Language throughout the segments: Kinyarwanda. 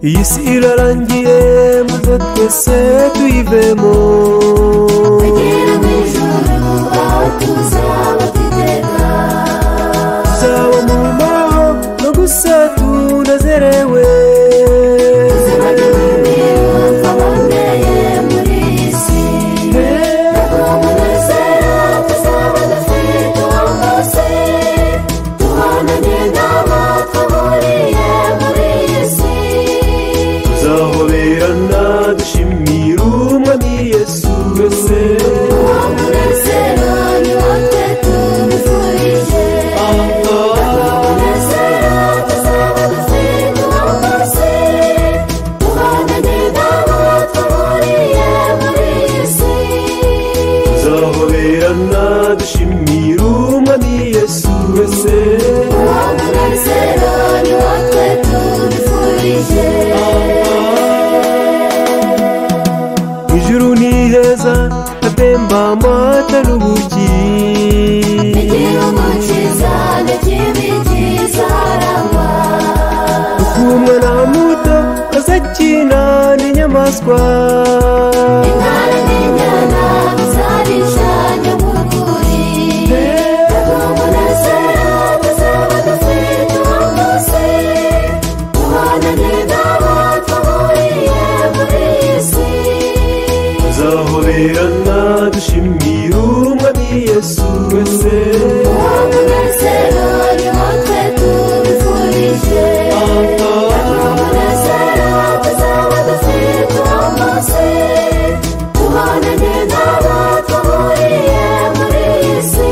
iyi si irarangiye muze twese tuyivemo tugere mu ijuru aho tuzaba twiteka tuzaba mu mahoro no gusa tunezerewe ubuzima bw'imibereho twaboneye muri iyi si ntabwo umunezero tuzaba dufite uwo munsi tubonanye n'abo twahuriye muri iyi si tuzahoberana dushimira umwami Yesu wese uwo munezero ni wo twe tubifurije ntabwo umunezero tuzaba dufite uwo munsi tubonanye n'abo twahuriye muri iyi si tuzahoberana dushimira umwami Yesu wese uwo munezero ni wo twe tubifurije ijuru ni heza hatemba amata n'ubuki igira umukiza n'ikibi kizarangwa uko umwana muto azakina n'inyamaswa intare n'inyana bizarishanya mu rwuri ntabwo umunezero tuzaba dufite uwo munsi tubonanye n'abo twahuriye muri iyi si tuzahoberana dushimira umwami Yesu wese uwo munezero ni wo twe tubifurije ntabwo umunezero tuzaba dufite uwo munsi tubonanye n'abo twahuriye muri iyi si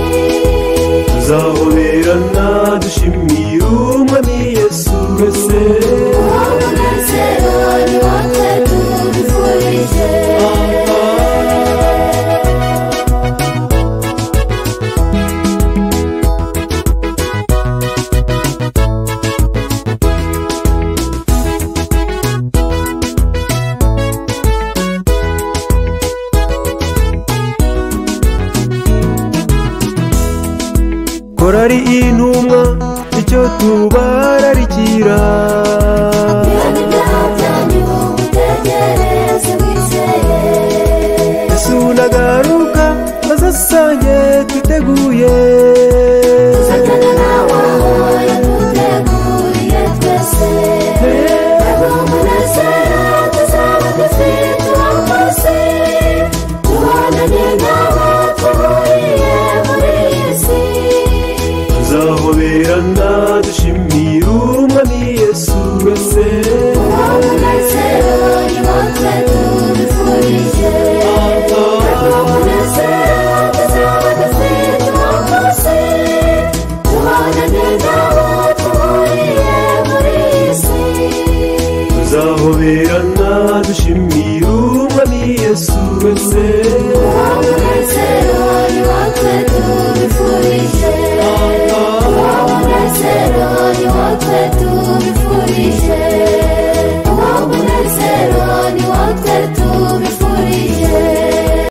tuzahoberana dushimira umwami Yesu wese uwo munezero ni wo twe tubifurije korari intumwa icyo tubararikira ibihano ibyaha byanyu mutegereze mwizeye Yesu nagaruka maze twiteguye tuzajyana nawe aho yaduteguriye twese ntabwo umunezero tuzaba dufite uwo munsi tubonanye n'abo twahuriye muri iyi si tuzahoberana dushimira umwami Yesu wese uwo munezero ni wo twe tubifurije ntabwo umunezero tuzaba dufite uwo munsi tubonanye n'abo twahuriye muri iyi si tuzahoberana dushimira umwami Yesu wese uwo munezero ni wo twe tubifurije uwo munezero ni wo twe tubifurije